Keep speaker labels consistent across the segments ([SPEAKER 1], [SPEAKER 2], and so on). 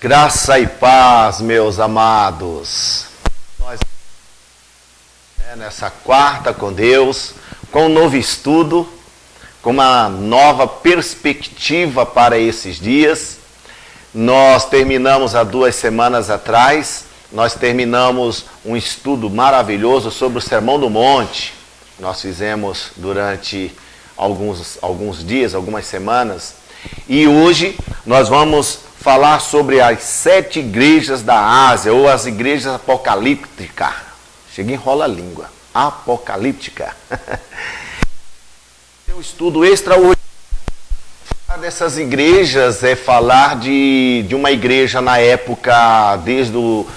[SPEAKER 1] Graça e paz, meus amados. Nós nessa quarta com Deus, com um novo estudo, com uma nova perspectiva para esses dias. Nós terminamos há 2 semanas atrás, nós terminamos um estudo maravilhoso sobre o Sermão do Monte. Nós fizemos durante alguns dias, algumas semanas, e hoje nós vamos falar sobre as 7 igrejas da Ásia, ou as igrejas apocalípticas. Chega e enrola a língua. Apocalíptica. É um estudo extraordinário. Falar dessas igrejas é falar de uma igreja na época, desde os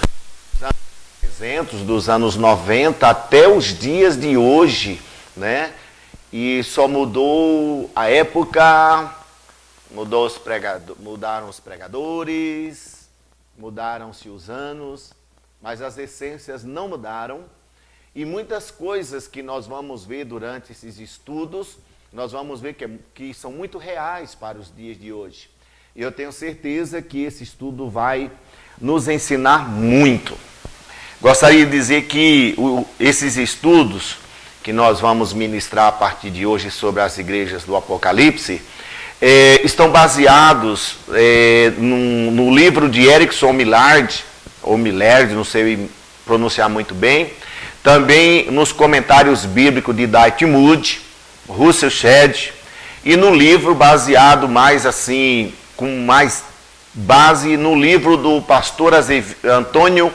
[SPEAKER 1] anos 300, dos anos 90 até os dias de hoje, né? E só mudou a época. Mudaram os pregadores, mudaram-se os anos, mas as essências não mudaram. E muitas coisas que nós vamos ver durante esses estudos, nós vamos ver que são muito reais para os dias de hoje. E eu tenho certeza que esse estudo vai nos ensinar muito. Gostaria de dizer que esses estudos que nós vamos ministrar a partir de hoje sobre as igrejas do Apocalipse, estão baseados no livro de Erickson Millard, ou Millard, não sei pronunciar muito bem, também nos comentários bíblicos de Dwight Moody, Russell Shedd, e no livro baseado mais assim, com mais base no livro do pastor Antônio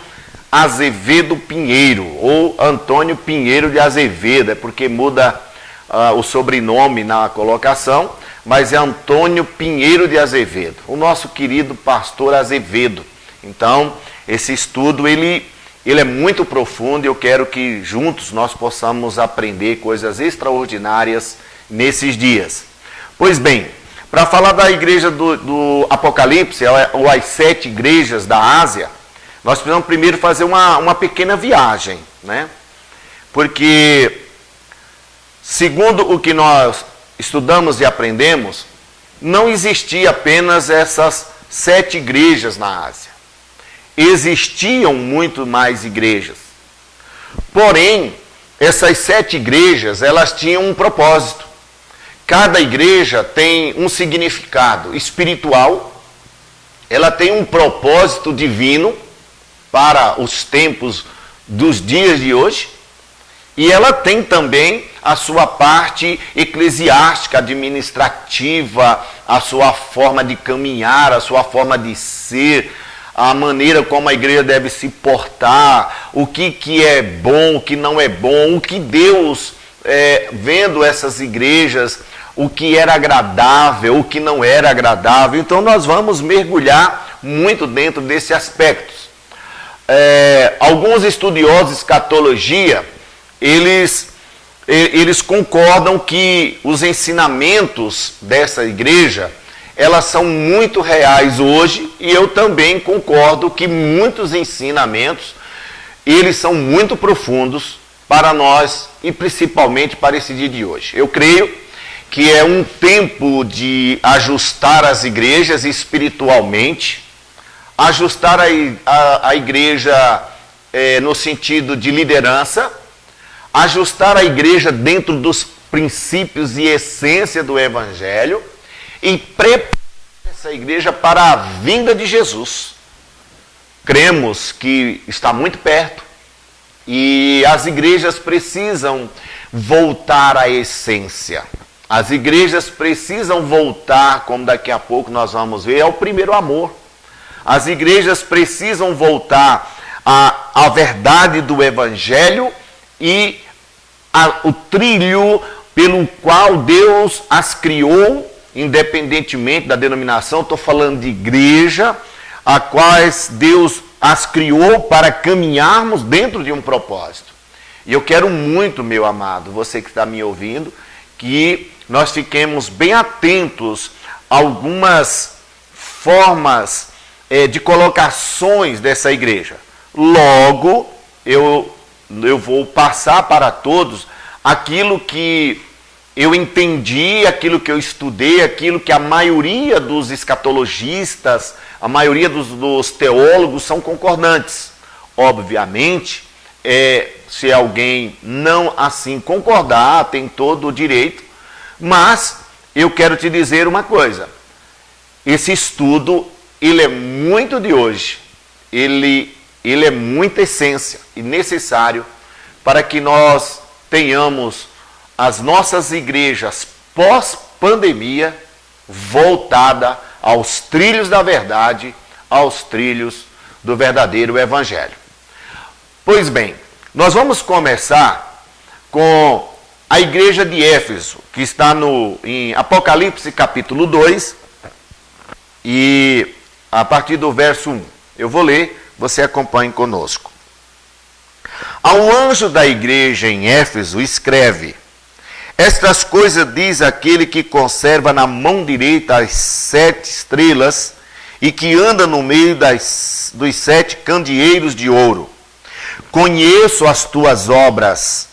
[SPEAKER 1] Azevedo Pinheiro, ou Antônio Pinheiro de Azevedo, é porque muda o sobrenome na colocação, mas é Antônio Pinheiro de Azevedo, o nosso querido pastor Azevedo. Então, esse estudo, ele é muito profundo e eu quero que juntos nós possamos aprender coisas extraordinárias nesses dias. Pois bem, para falar da igreja do Apocalipse, ou as 7 igrejas da Ásia, nós precisamos primeiro fazer uma pequena viagem, né? Porque, segundo o que nós estudamos e aprendemos, não existia apenas essas 7 igrejas na Ásia. Existiam muito mais igrejas. Porém, essas 7 igrejas, elas tinham um propósito. Cada igreja tem um significado espiritual, ela tem um propósito divino para os tempos dos dias de hoje, e ela tem também a sua parte eclesiástica, administrativa, a sua forma de caminhar, a sua forma de ser, a maneira como a igreja deve se portar, o que é bom, o que não é bom, o que Deus, vendo essas igrejas, o que era agradável, o que não era agradável. Então nós vamos mergulhar muito dentro desses aspectos. Alguns estudiosos de escatologia, eles concordam que os ensinamentos dessa igreja, elas são muito reais hoje, e eu também concordo que muitos ensinamentos, eles são muito profundos para nós e principalmente para esse dia de hoje. Eu creio que é um tempo de ajustar as igrejas espiritualmente, ajustar a igreja no sentido de liderança, ajustar a igreja dentro dos princípios e essência do Evangelho e preparar essa igreja para a vinda de Jesus. Cremos que está muito perto e as igrejas precisam voltar à essência. As igrejas precisam voltar, como daqui a pouco nós vamos ver, ao primeiro amor. As igrejas precisam voltar à verdade do Evangelho e o trilho pelo qual Deus as criou, independentemente da denominação. Estou falando de igreja, a quais Deus as criou para caminharmos dentro de um propósito. E eu quero muito, meu amado, você que está me ouvindo, que nós fiquemos bem atentos a algumas formas de colocações dessa igreja. Logo, eu vou passar para todos aquilo que eu entendi aquilo que eu estudei, aquilo que a maioria dos escatologistas, a maioria dos teólogos são concordantes. Obviamente, se alguém não assim concordar, tem todo o direito, mas eu quero te dizer uma coisa, esse estudo, ele é muito de hoje, ele é muita essência e necessário para que nós tenhamos as nossas igrejas pós-pandemia voltada aos trilhos da verdade, aos trilhos do verdadeiro evangelho. Pois bem, nós vamos começar com a igreja de Éfeso, que está em Apocalipse capítulo 2, e a partir do verso 1. Eu vou ler, você acompanhe conosco. Ao anjo da igreja em Éfeso escreve: estas coisas diz aquele que conserva na mão direita as 7 estrelas e que anda no meio dos 7 candeeiros de ouro. Conheço as tuas obras,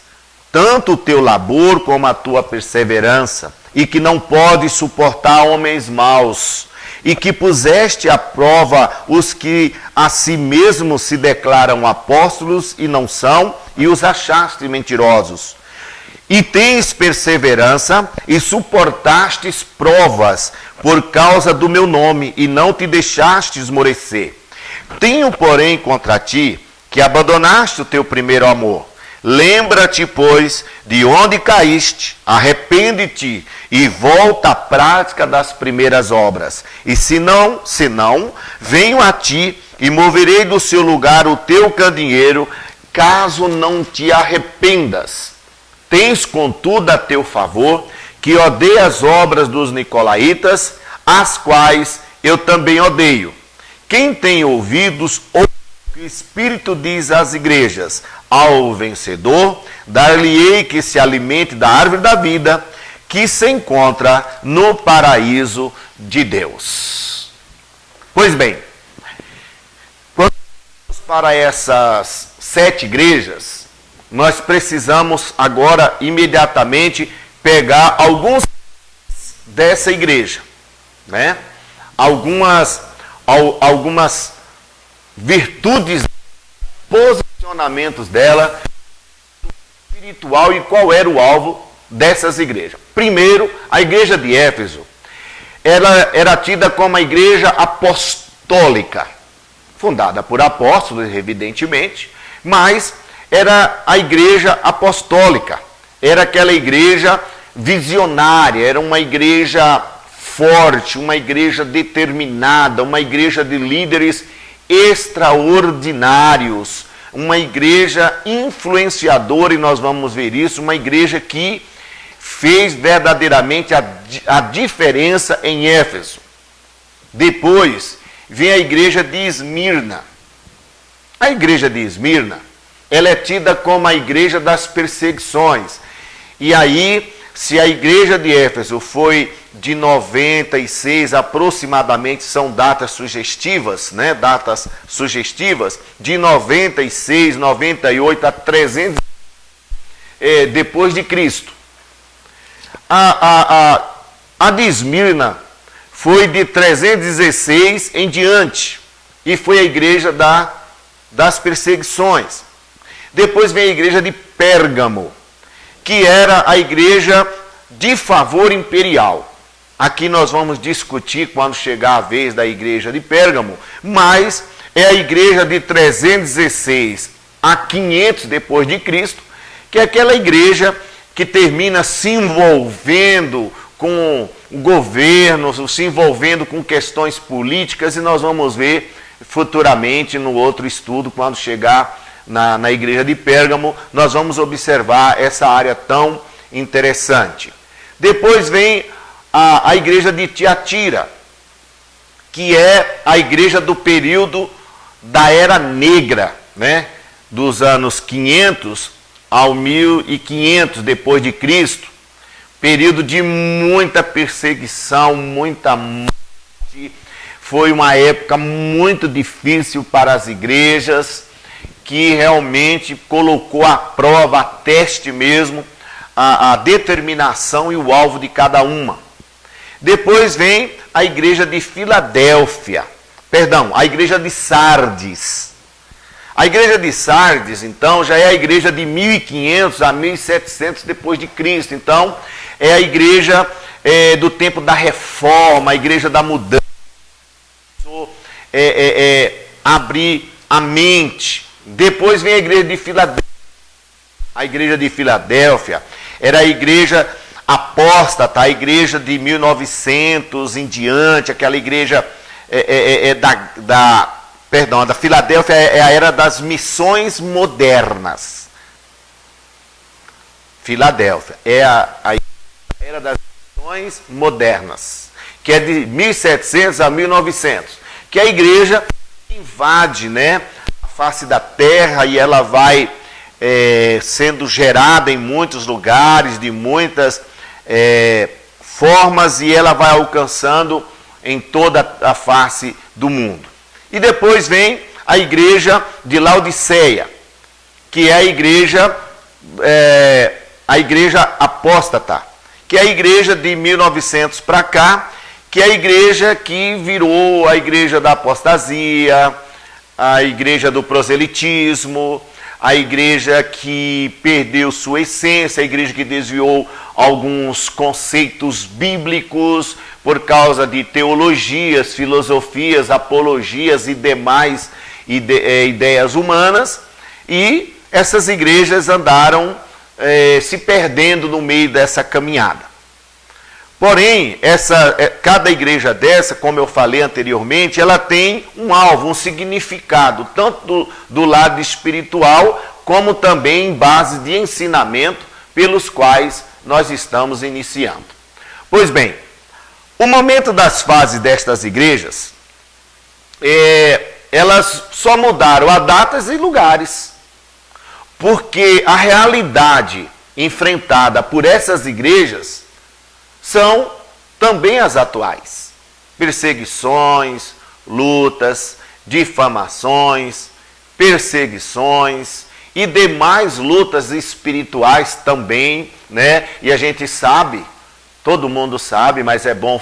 [SPEAKER 1] tanto o teu labor como a tua perseverança, e que não podes suportar homens maus, e que puseste à prova os que a si mesmos se declaram apóstolos e não são, e os achaste mentirosos. E tens perseverança e suportastes provas por causa do meu nome, e não te deixaste esmorecer. Tenho, porém, contra ti que abandonaste o teu primeiro amor. Lembra-te, pois, de onde caíste, arrepende-te e volta à prática das primeiras obras. E se não, venho a ti e moverei do seu lugar o teu candeeiro, caso não te arrependas. Tens, contudo, a teu favor, que odeia as obras dos nicolaítas, as quais eu também odeio. Quem tem ouvidos, ouve o que o Espírito diz às igrejas. Ao vencedor, dar-lhe-ei que se alimente da árvore da vida, que se encontra no paraíso de Deus. Pois bem, quando vamos para essas 7 igrejas, nós precisamos agora imediatamente pegar alguns dessa igreja, né? Algumas virtudes, posicionamentos dela espiritual e qual era o alvo dessas igrejas. Primeiro, a igreja de Éfeso, ela era tida como a igreja apostólica, fundada por apóstolos, evidentemente, mas era a igreja apostólica, era aquela igreja visionária, era uma igreja forte, uma igreja determinada, uma igreja de líderes extraordinários, uma igreja influenciadora, e nós vamos ver isso, uma igreja que fez verdadeiramente a diferença em Éfeso. Depois vem a igreja de Esmirna. A igreja de Esmirna, ela é tida como a igreja das perseguições. E aí, se a igreja de Éfeso foi de 96 aproximadamente, são datas sugestivas, né? Datas sugestivas, de 96, 98 a 300 depois de Cristo. A de Esmirna foi de 316 em diante, e foi a igreja das perseguições. Depois vem a igreja de Pérgamo, que era a igreja de favor imperial. Aqui nós vamos discutir quando chegar a vez da igreja de Pérgamo, mas é a igreja de 316 a 500 depois de Cristo, que é aquela igreja que termina se envolvendo com governos, se envolvendo com questões políticas, e nós vamos ver futuramente no outro estudo, quando chegar na igreja de Pérgamo, nós vamos observar essa área tão interessante. Depois vem a igreja de Tiatira, que é a igreja do período da Era Negra, né? Dos anos 500 ao 1500 depois de Cristo, período de muita perseguição, muita morte. Foi uma época muito difícil para as igrejas, que realmente colocou à prova, a teste mesmo, a determinação e o alvo de cada uma. Depois vem a igreja de Filadélfia, a igreja de Sardes. A igreja de Sardes, então, já é a igreja de 1500 a 1700 depois de Cristo. Então, é a igreja do tempo da reforma, a igreja da mudança, abrir a mente. Depois vem a igreja de Filadélfia. A igreja de Filadélfia era a igreja apóstata, a igreja de 1900 em diante, aquela igreja da Filadélfia é a era das missões modernas. Filadélfia é a era das missões modernas, que é de 1700 a 1900, que é a igreja invade, né, a face da terra e ela vai sendo gerada em muitos lugares, de muitas formas, e ela vai alcançando em toda a face do mundo. E depois vem a igreja de Laodiceia, que é a igreja apóstata, que é a igreja de 1900 para cá, que é a igreja que virou a igreja da apostasia, a igreja do proselitismo, a igreja que perdeu sua essência, a igreja que desviou alguns conceitos bíblicos por causa de teologias, filosofias, apologias e demais ideias humanas. E essas igrejas andaram se perdendo no meio dessa caminhada. Porém, cada igreja dessa, como eu falei anteriormente, ela tem um alvo, um significado, tanto do lado espiritual, como também em base de ensinamento pelos quais nós estamos iniciando. Pois bem, o momento das fases destas igrejas, elas só mudaram a datas e lugares, porque a realidade enfrentada por essas igrejas são também as atuais. Perseguições, lutas, difamações, perseguições e demais lutas espirituais também, né? E a gente sabe, todo mundo sabe, mas é bom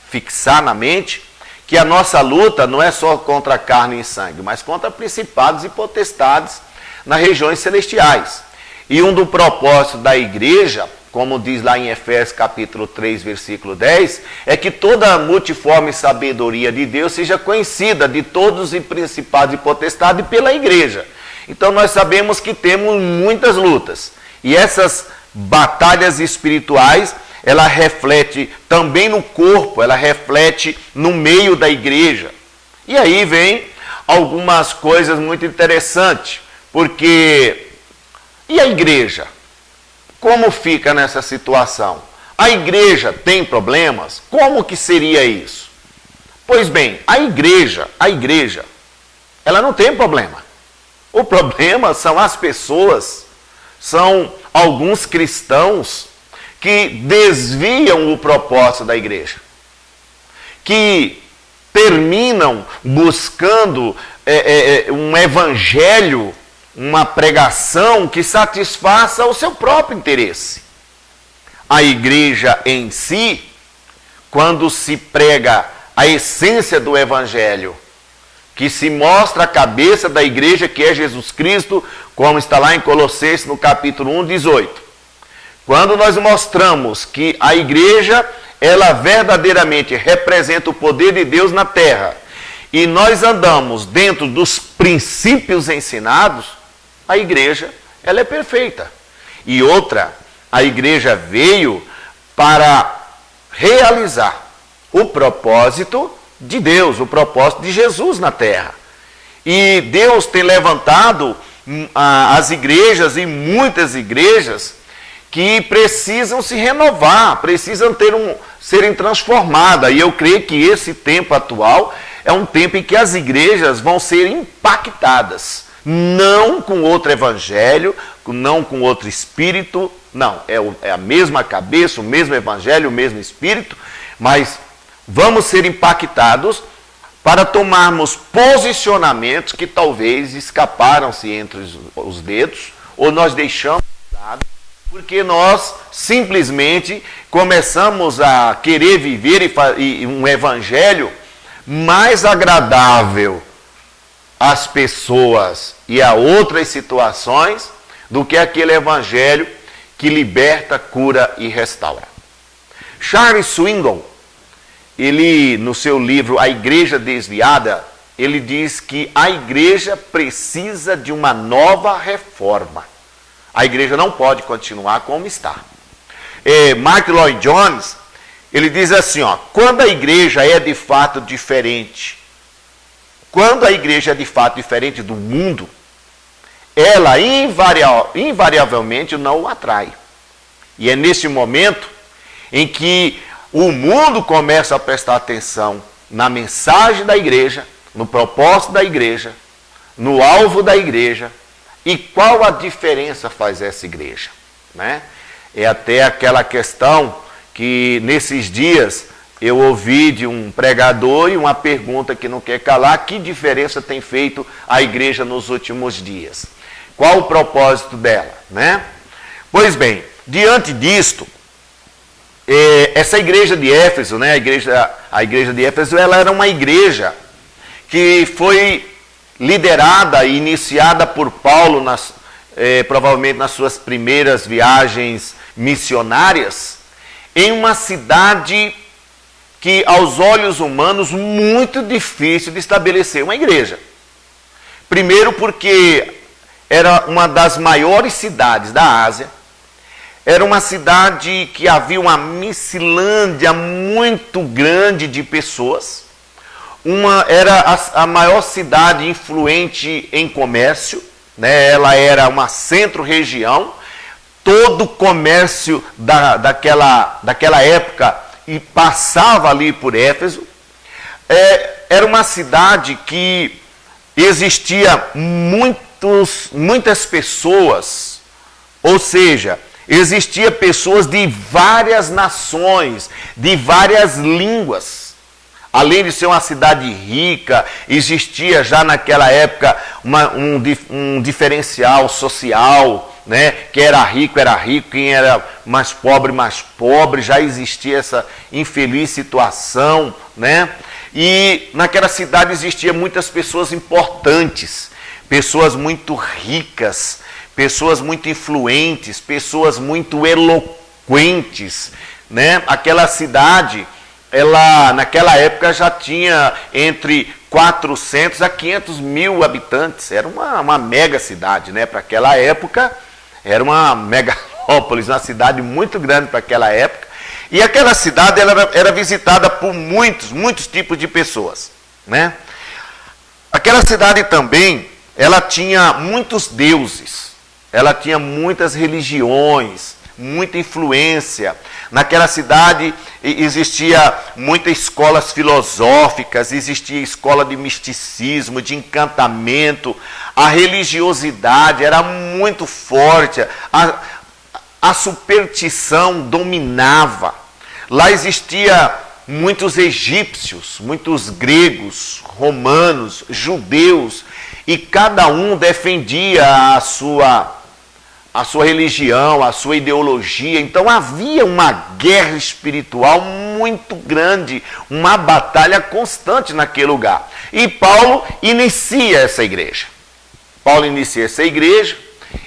[SPEAKER 1] fixar na mente, que a nossa luta não é só contra carne e sangue, mas contra principados e potestades nas regiões celestiais. E um do propósito da igreja, como diz lá em Efésios capítulo 3, versículo 10, é que toda a multiforme sabedoria de Deus seja conhecida de todos os principados e potestades pela igreja. Então nós sabemos que temos muitas lutas. E essas batalhas espirituais, ela reflete também no corpo, ela reflete no meio da igreja. E aí vem algumas coisas muito interessantes, porque e a igreja? Como fica nessa situação? A igreja tem problemas? Como que seria isso? Pois bem, a igreja, ela não tem problema. O problema são as pessoas, são alguns cristãos que desviam o propósito da igreja, que terminam buscando um evangelho, uma pregação que satisfaça o seu próprio interesse. A igreja em si, quando se prega a essência do evangelho, que se mostra a cabeça da igreja, que é Jesus Cristo, como está lá em Colossenses, no capítulo 1, 18. Quando nós mostramos que a igreja, ela verdadeiramente representa o poder de Deus na terra, e nós andamos dentro dos princípios ensinados, a igreja, ela é perfeita. E outra, a igreja veio para realizar o propósito de Deus, o propósito de Jesus na terra. E Deus tem levantado as igrejas, e muitas igrejas, que precisam se renovar, precisam serem transformadas. E eu creio que esse tempo atual é um tempo em que as igrejas vão ser impactadas. Não com outro evangelho, não com outro espírito, não, é a mesma cabeça, o mesmo evangelho, o mesmo espírito, mas vamos ser impactados para tomarmos posicionamentos que talvez escaparam-se entre os dedos, ou nós deixamos de lado, Porque nós simplesmente começamos a querer viver um evangelho mais agradável às pessoas e a outras situações do que aquele evangelho que liberta, cura e restaura. Charles Swindoll, ele no seu livro A Igreja Desviada, ele diz que a igreja precisa de uma nova reforma. A igreja não pode continuar como está. Mark Lloyd Jones, ele diz assim, quando a igreja é de fato diferente, quando a igreja é de fato diferente do mundo, ela invariavelmente não o atrai. E é nesse momento em que o mundo começa a prestar atenção na mensagem da igreja, no propósito da igreja, no alvo da igreja, e qual a diferença faz essa igreja, né? É até aquela questão que nesses dias eu ouvi de um pregador e uma pergunta que não quer calar: que diferença tem feito a igreja nos últimos dias? Qual o propósito dela, né? Pois bem, diante disto, essa igreja de Éfeso, né, a igreja de Éfeso, ela era uma igreja que foi liderada e iniciada por Paulo, provavelmente nas suas primeiras viagens missionárias, em uma cidade que, aos olhos humanos, muito difícil de estabelecer uma igreja. Primeiro porque era uma das maiores cidades da Ásia, era uma cidade que havia uma miscelânea muito grande de pessoas, era a maior cidade influente em comércio, né? Ela era uma centro-região, todo o comércio daquela época e passava ali por Éfeso. Era uma cidade que existia muitas pessoas, ou seja, existia pessoas de várias nações, de várias línguas. Além de ser uma cidade rica, existia já naquela época um diferencial social, né? Quem era rico, quem era mais pobre, já existia essa infeliz situação, né? E naquela cidade existiam muitas pessoas importantes, pessoas muito ricas, pessoas muito influentes, pessoas muito eloquentes, né? Aquela cidade, ela naquela época já tinha entre 400 a 500 mil habitantes. Era uma mega cidade, né? Para aquela época, era uma megalópolis, uma cidade muito grande para aquela época. E aquela cidade era visitada por muitos tipos de pessoas, né? Aquela cidade também, ela tinha muitos deuses, ela tinha muitas religiões, muita influência. Naquela cidade existia muitas escolas filosóficas, existia escola de misticismo, de encantamento, a religiosidade era muito forte, a superstição dominava. Lá existia muitos egípcios, muitos gregos, romanos, judeus, e cada um defendia a sua religião, a sua ideologia. Então havia uma guerra espiritual muito grande, uma batalha constante naquele lugar. E Paulo inicia essa igreja.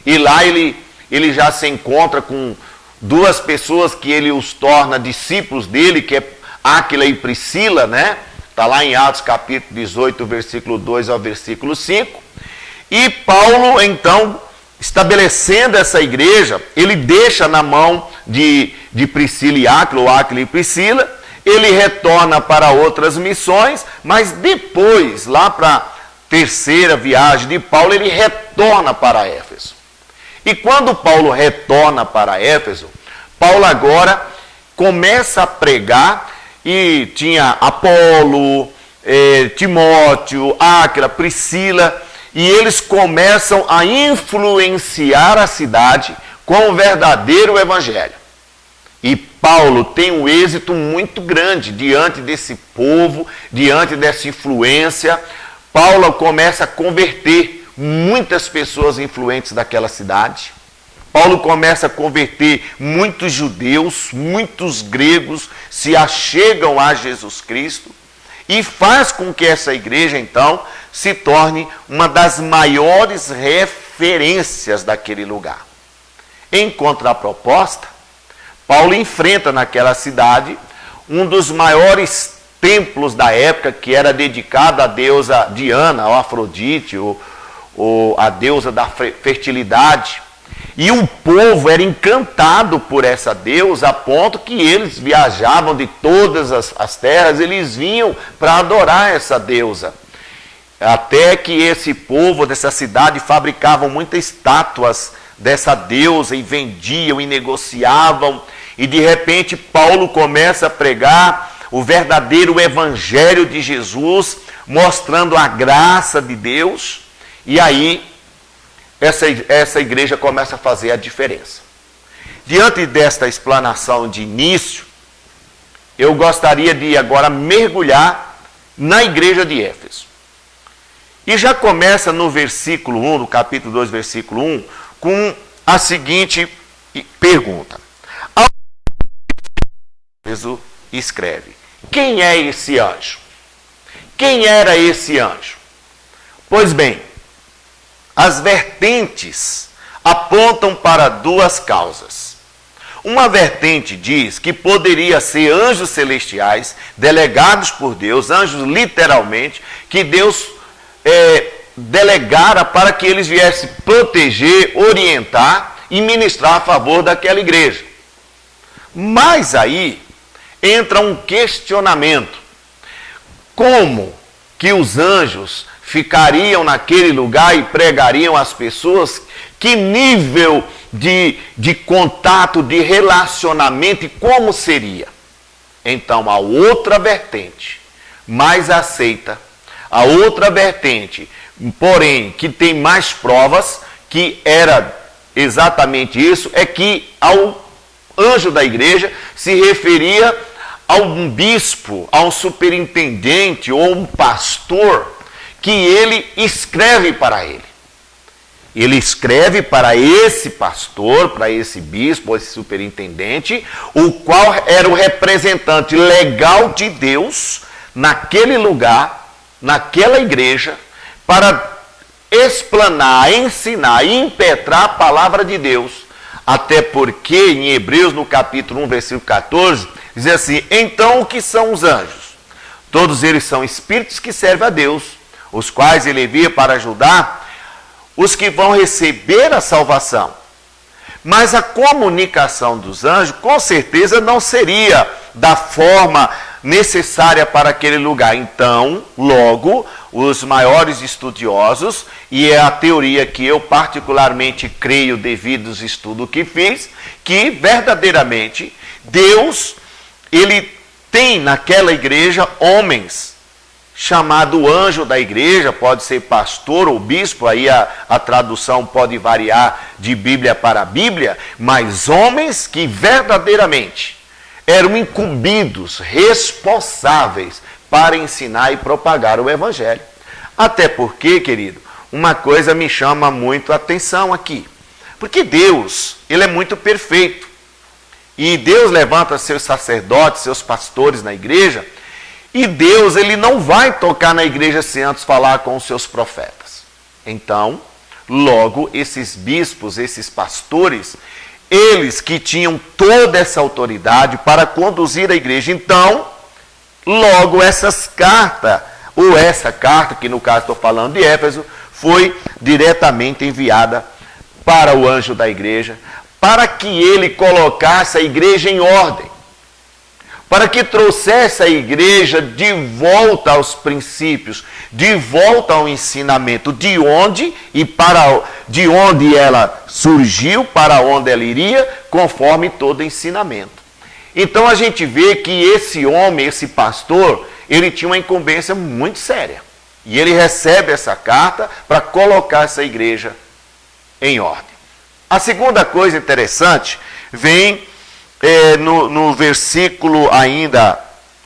[SPEAKER 1] E lá ele já se encontra com duas pessoas que ele os torna discípulos dele, que é Áquila e Priscila, né? Está lá em Atos capítulo 18, versículo 2 ao versículo 5. E Paulo, então, estabelecendo essa igreja, ele deixa na mão de Priscila e Áquila, ou Áquila e Priscila, ele retorna para outras missões, mas depois, lá para a terceira viagem de Paulo, ele retorna para Éfeso. E quando Paulo retorna para Éfeso, Paulo agora começa a pregar, e tinha Apolo, Timóteo, Áquila, Priscila, e eles começam a influenciar a cidade com o verdadeiro evangelho. E Paulo tem um êxito muito grande diante desse povo, diante dessa influência. Paulo começa a converter muitas pessoas influentes daquela cidade. Paulo começa a converter muitos judeus, muitos gregos se achegam a Jesus Cristo e faz com que essa igreja, então, se torne uma das maiores referências daquele lugar. Em contraproposta, Paulo enfrenta naquela cidade um dos maiores templos da época, que era dedicado à deusa Diana, ou Afrodite, ou a deusa da fertilidade. E o povo era encantado por essa deusa, a ponto que eles viajavam de todas as terras, eles vinham para adorar essa deusa. Até que esse povo dessa cidade fabricavam muitas estátuas dessa deusa e vendiam e negociavam. E de repente Paulo começa a pregar o verdadeiro evangelho de Jesus, mostrando a graça de Deus. E aí essa igreja começa a fazer a diferença. Diante desta explanação de início, eu gostaria de agora mergulhar na igreja de Éfeso. E já começa no versículo 1, no capítulo 2, versículo 1, com a seguinte pergunta. Éfeso escreve: quem é esse anjo? Quem era esse anjo? Pois bem, as vertentes apontam para duas causas. Uma vertente diz que poderia ser anjos celestiais, delegados por Deus, anjos literalmente, que Deus delegara para que eles viessem proteger, orientar e ministrar a favor daquela igreja. Mas aí entra um questionamento. Como que os anjos ficariam naquele lugar e pregariam às pessoas? Que nível de contato, de relacionamento e como seria? Então, a outra vertente mais aceita, a outra vertente, porém, que tem mais provas, que era exatamente isso, é que ao anjo da igreja se referia a um bispo, a um superintendente ou um pastor, que ele escreve para ele. Ele escreve para esse pastor, para esse bispo, esse superintendente, o qual era o representante legal de Deus naquele lugar, naquela igreja, para explanar, ensinar e impetrar a palavra de Deus. Até porque em Hebreus, no capítulo 1, versículo 14, diz assim: então o que são os anjos? Todos eles são espíritos que servem a Deus, os quais ele envia para ajudar os que vão receber a salvação. Mas a comunicação dos anjos, com certeza, não seria da forma necessária para aquele lugar. Então, logo, os maiores estudiosos, e é a teoria que eu particularmente creio devido aos estudos que fiz, que verdadeiramente Deus, ele tem naquela igreja homens, chamado anjo da igreja, pode ser pastor ou bispo, aí a tradução pode variar de Bíblia para Bíblia, mas homens que verdadeiramente eram incumbidos, responsáveis para ensinar e propagar o evangelho. Até porque, querido, uma coisa me chama muito a atenção aqui. Porque Deus, ele é muito perfeito. E Deus levanta seus sacerdotes, seus pastores na igreja, e Deus, ele não vai tocar na igreja sem antes falar com os seus profetas. Então, logo, esses bispos, esses pastores, eles que tinham toda essa autoridade para conduzir a igreja. Então, logo essas cartas, ou essa carta, que no caso estou falando de Éfeso, foi diretamente enviada para o anjo da igreja, para que ele colocasse a igreja em ordem, para que trouxesse a igreja de volta aos princípios, de volta ao ensinamento, de onde ela surgiu, para onde ela iria, conforme todo ensinamento. Então a gente vê que esse homem, esse pastor, ele tinha uma incumbência muito séria. E ele recebe essa carta para colocar essa igreja em ordem. A segunda coisa interessante vem no versículo ainda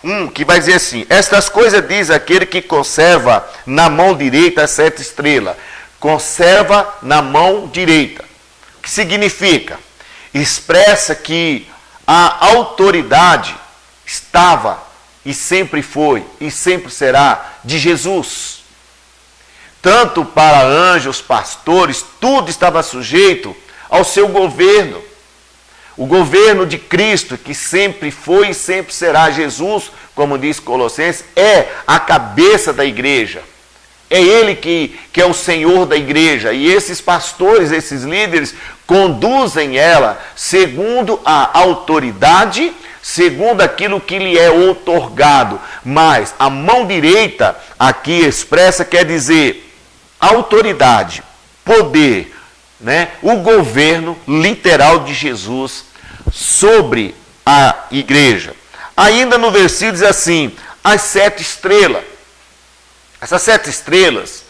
[SPEAKER 1] 1, que vai dizer assim: estas coisas diz aquele que conserva na mão direita a 7 estrelas. Conserva na mão direita. que significa? Expressa que a autoridade estava e sempre foi e sempre será de Jesus. Tanto para anjos, pastores, tudo estava sujeito ao seu governo. O governo de Cristo, que sempre foi e sempre será Jesus, como diz Colossenses, é a cabeça da igreja. É Ele que é o Senhor da igreja. E esses pastores, esses líderes, conduzem ela segundo a autoridade, segundo aquilo que lhe é outorgado. Mas a mão direita, aqui expressa, quer dizer autoridade, poder, né? O governo literal de Jesus sobre a igreja. Ainda no versículo diz assim, as 7 estrelas. Essas 7 estrelas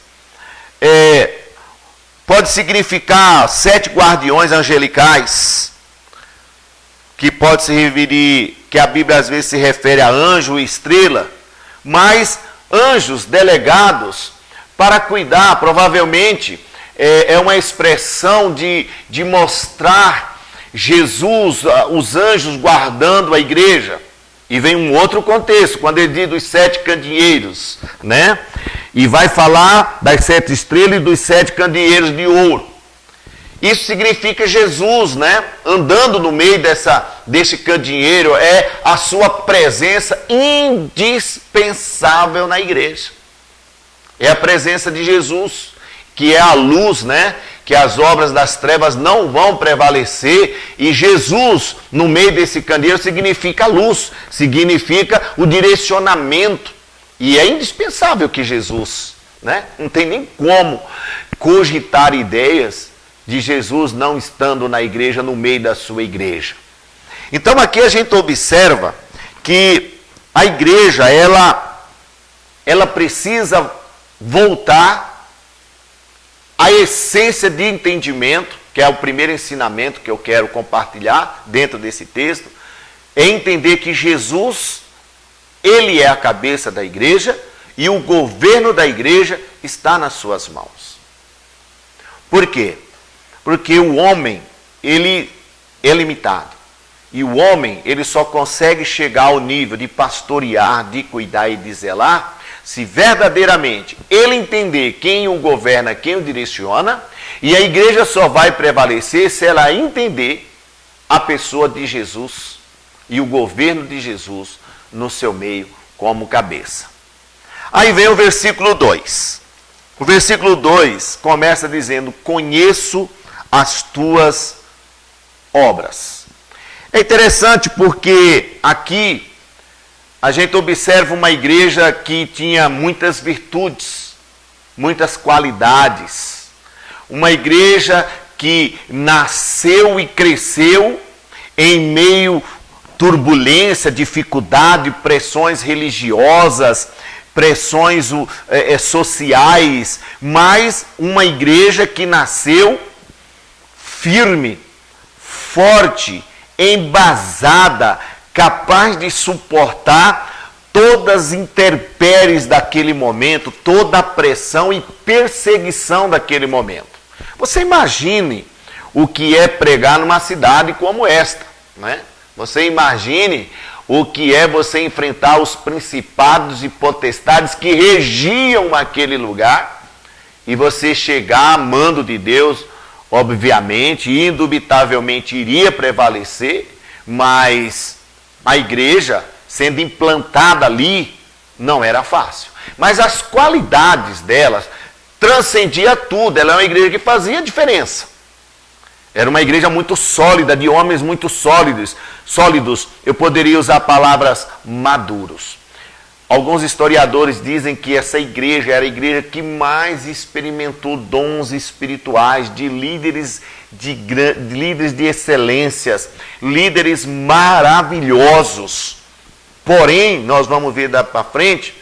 [SPEAKER 1] pode significar 7 guardiões angelicais, que pode se referir, que a Bíblia às vezes se refere a anjo e estrela, mas anjos delegados para cuidar, provavelmente é uma expressão de mostrar Jesus, os anjos guardando a igreja. E vem um outro contexto, quando ele diz dos 7 candeeiros, né? E vai falar das 7 estrelas e dos 7 candeeiros de ouro. Isso significa Jesus, né? Andando no meio desse candeeiro, é a sua presença indispensável na igreja. É a presença de Jesus, que é a luz, né? Que as obras das trevas não vão prevalecer, e Jesus, no meio desse candeeiro, significa a luz, significa o direcionamento, e é indispensável que Jesus, né? Não tem nem como cogitar ideias de Jesus não estando na igreja, no meio da sua igreja. Então aqui a gente observa que a igreja, ela precisa voltar à essência de entendimento, que é o primeiro ensinamento que eu quero compartilhar dentro desse texto, é entender que Jesus, Ele é a cabeça da igreja e o governo da igreja está nas suas mãos. Por quê? Porque o homem, ele é limitado. E o homem, ele só consegue chegar ao nível de pastorear, de cuidar e de zelar, se verdadeiramente ele entender quem o governa, quem o direciona, e a igreja só vai prevalecer se ela entender a pessoa de Jesus e o governo de Jesus no seu meio como cabeça. Aí vem o versículo 2. O versículo 2 começa dizendo, conheço as tuas obras. É interessante porque aqui a gente observa uma igreja que tinha muitas virtudes, muitas qualidades. Uma igreja que nasceu e cresceu em meio turbulência, dificuldade, pressões religiosas, pressões sociais, mas uma igreja que nasceu firme, forte, embasada, capaz de suportar todas as intempéries daquele momento, toda a pressão e perseguição daquele momento. Você imagine o que é pregar numa cidade como esta, né? Você imagine o que é você enfrentar os principados e potestades que regiam aquele lugar e você chegar amando de Deus, obviamente, indubitavelmente iria prevalecer, mas a igreja sendo implantada ali não era fácil. Mas as qualidades delas transcendia tudo. Ela é uma igreja que fazia diferença. Era uma igreja muito sólida, de homens muito sólidos. Eu poderia usar palavras maduros. Alguns historiadores dizem que essa igreja era a igreja que mais experimentou dons espirituais, de líderes de excelências, líderes maravilhosos. Porém, nós vamos ver daqui para frente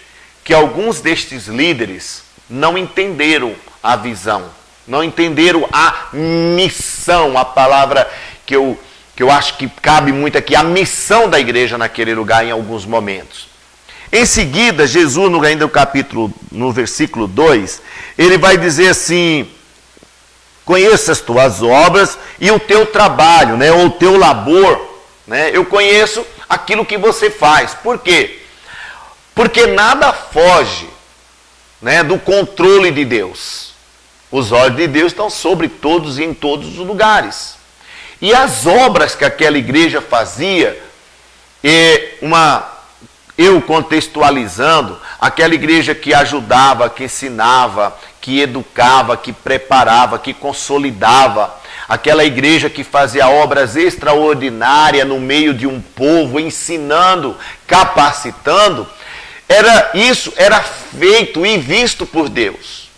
[SPEAKER 1] que alguns destes líderes não entenderam a visão, não entenderam a missão, a palavra que eu acho que cabe muito aqui, a missão da igreja naquele lugar em alguns momentos. Em seguida, Jesus, no versículo 2, ele vai dizer assim, conheço as tuas obras e o teu trabalho, né, ou o teu labor, né? Eu conheço aquilo que você faz. Por quê? Porque nada foge, né, do controle de Deus. Os olhos de Deus estão sobre todos e em todos os lugares. E as obras que aquela igreja fazia, eu contextualizando, aquela igreja que ajudava, que ensinava, que educava, que preparava, que consolidava, aquela igreja que fazia obras extraordinárias no meio de um povo, ensinando, capacitando, isso era feito e visto por Deus.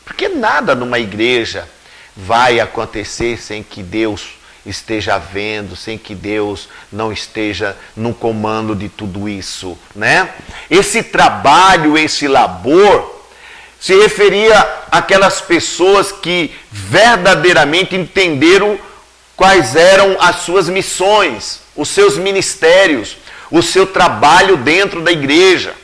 [SPEAKER 1] Porque nada numa igreja vai acontecer sem que Deus esteja vendo, sem que Deus não esteja no comando de tudo isso, né? Esse trabalho, esse labor, se referia àquelas pessoas que verdadeiramente entenderam quais eram as suas missões, os seus ministérios, o seu trabalho dentro da igreja.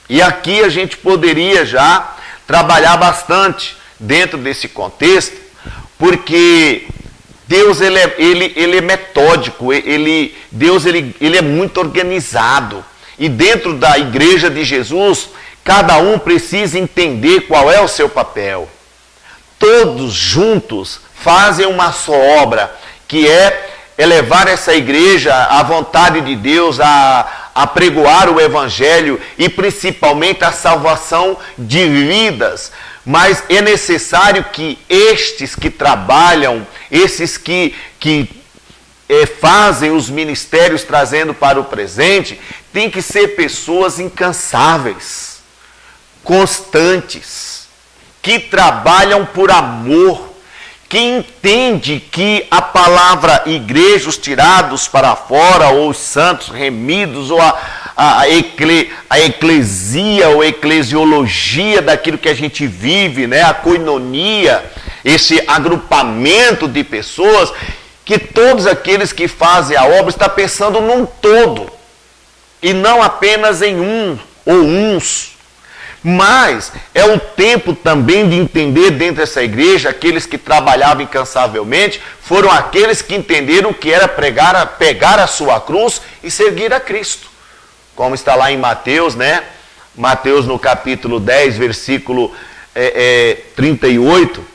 [SPEAKER 1] E aqui a gente poderia já trabalhar bastante dentro desse contexto, porque Deus ele é metódico, Deus ele é muito organizado. E dentro da igreja de Jesus, cada um precisa entender qual é o seu papel. Todos juntos fazem uma só obra, que é levar essa igreja à vontade de Deus, a pregoar o evangelho e principalmente a salvação de vidas. Mas é necessário que estes que trabalham, esses que fazem os ministérios trazendo para o presente, tem que ser pessoas incansáveis, constantes, que trabalham por amor, que entende que a palavra igreja, os tirados para fora, ou os santos remidos, ou a eclesia ou eclesiologia daquilo que a gente vive, né? A koinonia, esse agrupamento de pessoas, que todos aqueles que fazem a obra estão pensando num todo, e não apenas em um ou uns. Mas é o tempo também de entender dentro dessa igreja, aqueles que trabalhavam incansavelmente, foram aqueles que entenderam o que era pegar a sua cruz e seguir a Cristo. Como está lá em Mateus, né? Mateus no capítulo 10, versículo 38,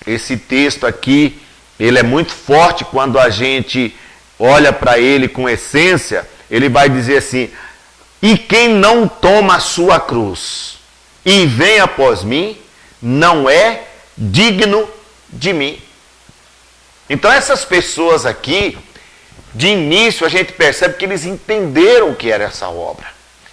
[SPEAKER 1] esse texto aqui, ele é muito forte quando a gente olha para ele com essência. Ele vai dizer assim: e quem não toma a sua cruz e vem após mim, não é digno de mim. Então essas pessoas aqui, de início a gente percebe que eles entenderam o que era essa obra.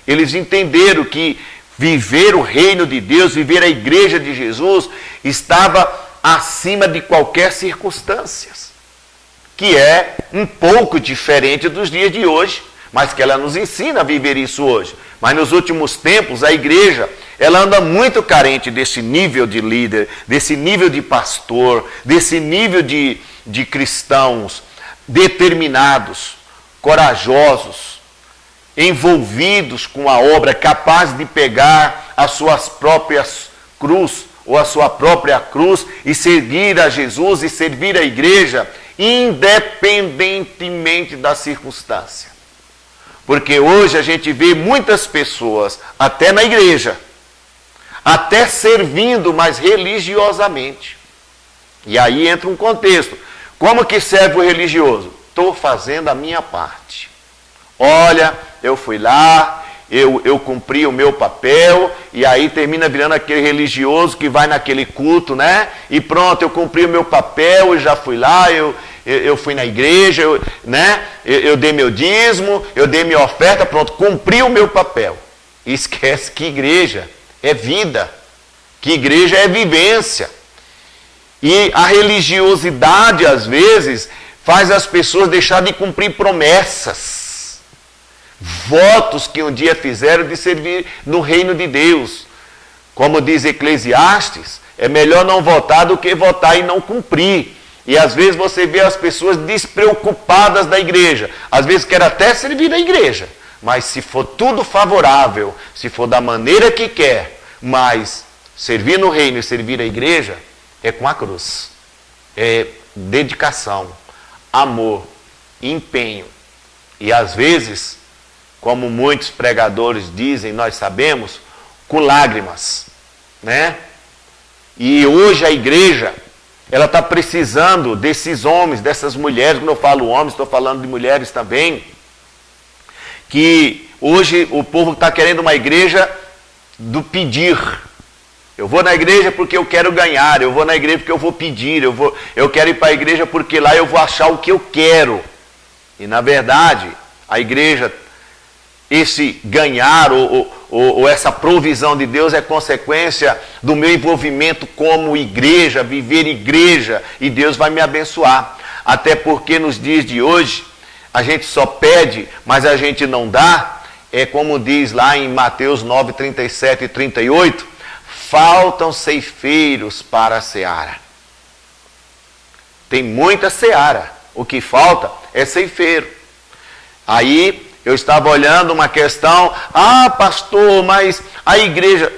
[SPEAKER 1] Eles entenderam que viver o reino de Deus, viver a igreja de Jesus, estava acima de qualquer circunstância. Que é um pouco diferente dos dias de hoje, mas que ela nos ensina a viver isso hoje. Mas nos últimos tempos, a igreja, ela anda muito carente desse nível de líder, desse nível de pastor, desse nível de cristãos determinados, corajosos, envolvidos com a obra, capazes de pegar as suas próprias cruz, ou a sua própria cruz, e seguir a Jesus e servir a igreja, independentemente da circunstância. Porque hoje a gente vê muitas pessoas, até na igreja, até servindo, mas religiosamente. E aí entra um contexto. Como que serve o religioso? Estou fazendo a minha parte. Olha, eu fui lá, eu cumpri o meu papel, e aí termina virando aquele religioso que vai naquele culto, né? E pronto, eu cumpri o meu papel, eu já fui lá, eu fui na igreja, né? Eu dei meu dízimo, eu dei minha oferta, pronto, cumpri o meu papel. E esquece que igreja é vida, que igreja é vivência. E a religiosidade, às vezes, faz as pessoas deixar de cumprir promessas, votos que um dia fizeram de servir no reino de Deus. Como diz Eclesiastes, é melhor não votar do que votar e não cumprir. E às vezes você vê as pessoas despreocupadas da igreja. Às vezes quer até servir a igreja, mas se for tudo favorável, se for da maneira que quer, mas servir no reino e servir a igreja é com a cruz. dedicação, amor, empenho. E às vezes, como muitos pregadores dizem, nós sabemos, com lágrimas, né? E hoje a igreja, ela está precisando desses homens, dessas mulheres. Quando eu falo homens, estou falando de mulheres também, que hoje o povo está querendo uma igreja do pedir. Eu vou na igreja porque eu quero ganhar, eu vou na igreja porque eu vou pedir, eu quero ir para a igreja porque lá eu vou achar o que eu quero. E na verdade, a igreja, esse ganhar ou essa provisão de Deus é consequência do meu envolvimento como igreja, viver igreja, e Deus vai me abençoar. Até porque nos dias de hoje, a gente só pede, mas a gente não dá. É como diz lá em Mateus 9, 37 e 38, faltam ceifeiros para a seara. Tem muita seara, o que falta é ceifeiro. Aí eu estava olhando uma questão, pastor, mas a igreja,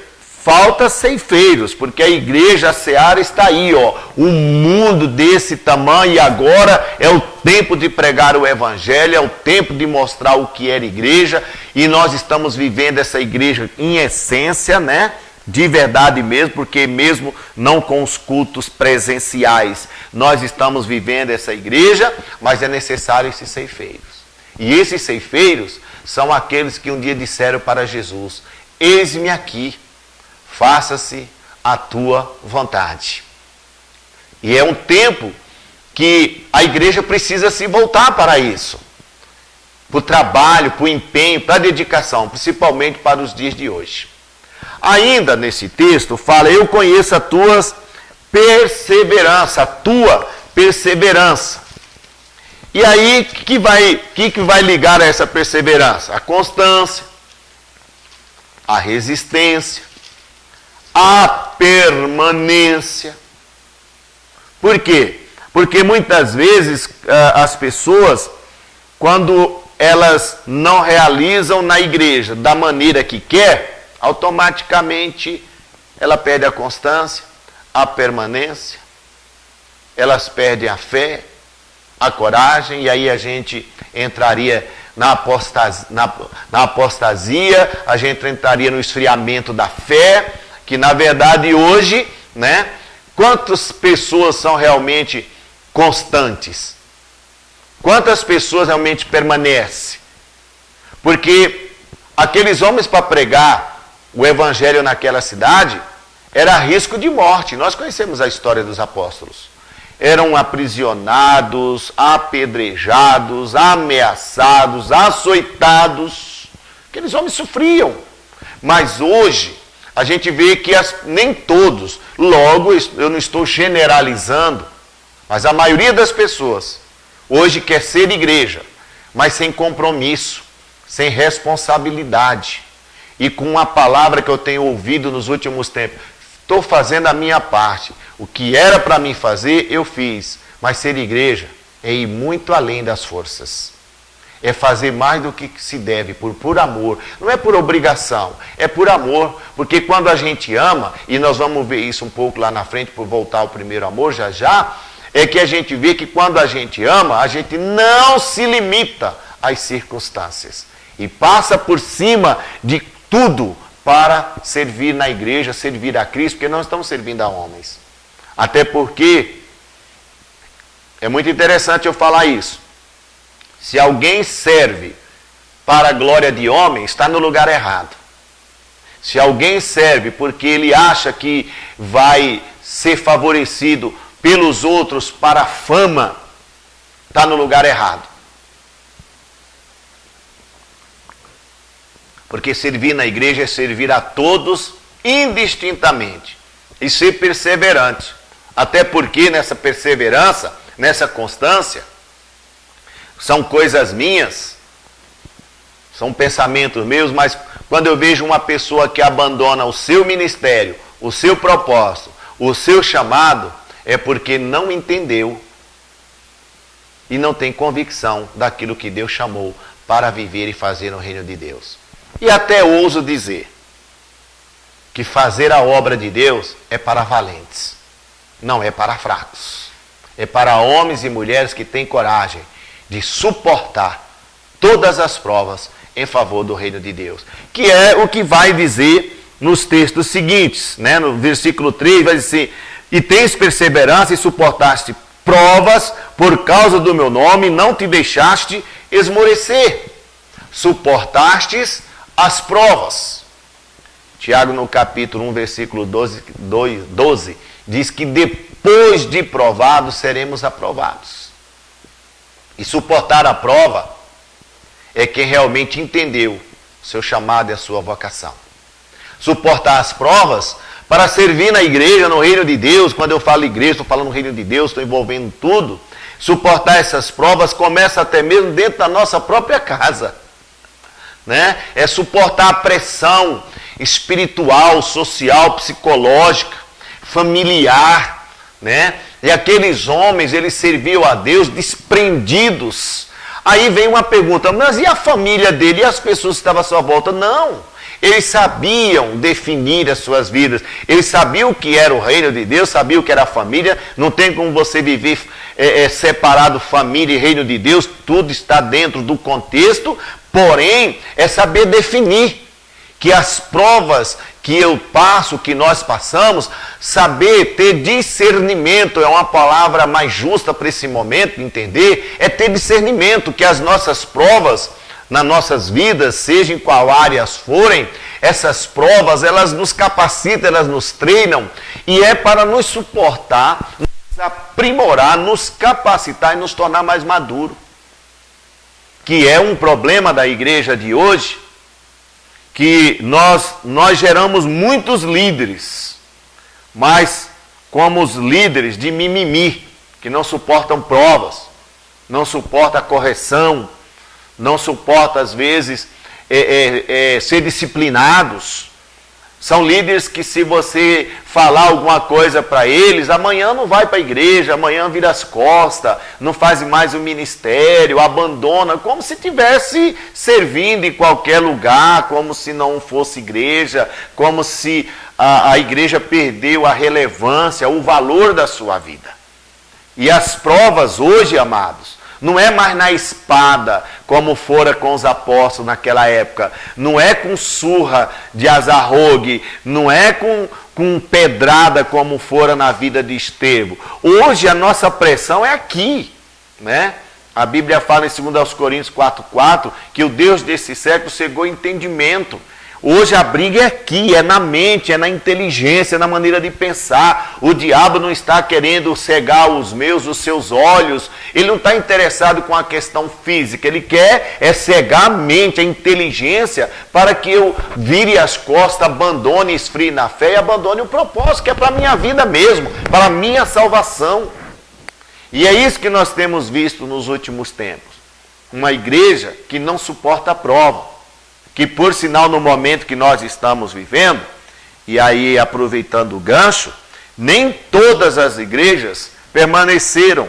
[SPEAKER 1] falta ceifeiros, porque a igreja, a seara está aí, ó, um mundo desse tamanho, e agora é o tempo de pregar o evangelho, é o tempo de mostrar o que era igreja, e nós estamos vivendo essa igreja em essência, né? De verdade mesmo, porque mesmo não com os cultos presenciais, nós estamos vivendo essa igreja, mas é necessário esses ceifeiros. E esses ceifeiros são aqueles que um dia disseram para Jesus: eis-me aqui, faça-se a tua vontade. E é um tempo que a igreja precisa se voltar para isso, para o trabalho, para o empenho, para a dedicação, principalmente para os dias de hoje. Ainda nesse texto fala: eu conheço a tua perseverança. E aí, o que vai ligar a essa perseverança? A constância, a resistência, a permanência. Por quê? Porque muitas vezes as pessoas, quando elas não realizam na igreja da maneira que quer, automaticamente ela perde a constância, a permanência, elas perdem a fé, a coragem, e aí a gente entraria na apostasia, a gente entraria no esfriamento da fé, que na verdade hoje, né, quantas pessoas são realmente constantes? Quantas pessoas realmente permanecem? Porque aqueles homens, para pregar o evangelho naquela cidade, era risco de morte. Nós conhecemos a história dos apóstolos. Eram aprisionados, apedrejados, ameaçados, açoitados. Aqueles homens sofriam. Mas hoje, a gente vê que nem todos, logo eu não estou generalizando, mas a maioria das pessoas hoje quer ser igreja, mas sem compromisso, sem responsabilidade. E com uma palavra que eu tenho ouvido nos últimos tempos: estou fazendo a minha parte. O que era para mim fazer, eu fiz. Mas ser igreja é ir muito além das forças. É fazer mais do que se deve, por amor. Não é por obrigação, é por amor. Porque quando a gente ama, e nós vamos ver isso um pouco lá na frente, por voltar ao primeiro amor já, é que a gente vê que quando a gente ama, a gente não se limita às circunstâncias. E passa por cima de tudo para servir na igreja, servir a Cristo, porque não estamos servindo a homens. Até porque, é muito interessante eu falar isso, se alguém serve para a glória de homem, está no lugar errado. Se alguém serve porque ele acha que vai ser favorecido pelos outros para a fama, está no lugar errado. Porque servir na igreja é servir a todos indistintamente e ser perseverante. Até porque nessa perseverança, nessa constância, são coisas minhas, são pensamentos meus, mas quando eu vejo uma pessoa que abandona o seu ministério, o seu propósito, o seu chamado, é porque não entendeu e não tem convicção daquilo que Deus chamou para viver e fazer no reino de Deus. E até ouso dizer que fazer a obra de Deus é para valentes, não é para fracos. é para homens e mulheres que têm coragem de suportar todas as provas em favor do reino de Deus. Que é o que vai dizer nos textos seguintes, né? No versículo 3 vai dizer: e tens perseverança e suportaste provas por causa do meu nome, não te deixaste esmorecer. Suportastes as provas. Tiago, no capítulo 1, versículo 12, diz que depois de provados, seremos aprovados. E suportar a prova é quem realmente entendeu o seu chamado e a sua vocação. Suportar as provas para servir na igreja, no reino de Deus. Quando eu falo igreja, estou falando no reino de Deus, estou envolvendo tudo. Suportar essas provas começa até mesmo dentro da nossa própria casa, né? É suportar a pressão espiritual, social, psicológica, familiar, né? E aqueles homens, eles serviam a Deus desprendidos. Aí vem uma pergunta: mas e a família dele, e as pessoas que estavam à sua volta? Não. Eles sabiam definir as suas vidas. Eles sabiam o que era o reino de Deus, sabiam o que era a família. Não tem como você viver separado família e reino de Deus. Tudo está dentro do contexto. Porém, é saber definir que as provas que eu passo, que nós passamos, saber ter discernimento, é uma palavra mais justa para esse momento, entender, é ter discernimento, que as nossas provas nas nossas vidas, seja em qual áreas forem, essas provas, elas nos capacitam, elas nos treinam, e é para nos suportar, nos aprimorar, nos capacitar e nos tornar mais maduro. Que é um problema da igreja de hoje, que nós geramos muitos líderes, mas como os líderes de mimimi, que não suportam provas, não suportam a correção, não suportam às vezes ser disciplinados. São líderes que, se você falar alguma coisa para eles, amanhã não vai para a igreja, amanhã vira as costas, não faz mais o ministério, abandona, como se estivesse servindo em qualquer lugar, como se não fosse igreja, como se a igreja perdeu a relevância, o valor da sua vida. E as provas hoje, amados, não é mais na espada, como fora com os apóstolos naquela época. Não é com surra de azarrogue. Não é com pedrada, como fora na vida de Estevão. Hoje a nossa pressão é aqui, né? A Bíblia fala em 2 Coríntios 4,4 que o Deus desse século cegou entendimento. Hoje a briga é aqui, é na mente, é na inteligência, é na maneira de pensar. O diabo não está querendo cegar os seus olhos. Ele não está interessado com a questão física. Ele quer cegar a mente, a inteligência, para que eu vire as costas, abandone, esfrie na fé e abandone o propósito, que é para a minha vida mesmo, para a minha salvação. E é isso que nós temos visto nos últimos tempos. Uma igreja que não suporta a prova. Que, por sinal, no momento que nós estamos vivendo, e aí aproveitando o gancho, nem todas as igrejas permaneceram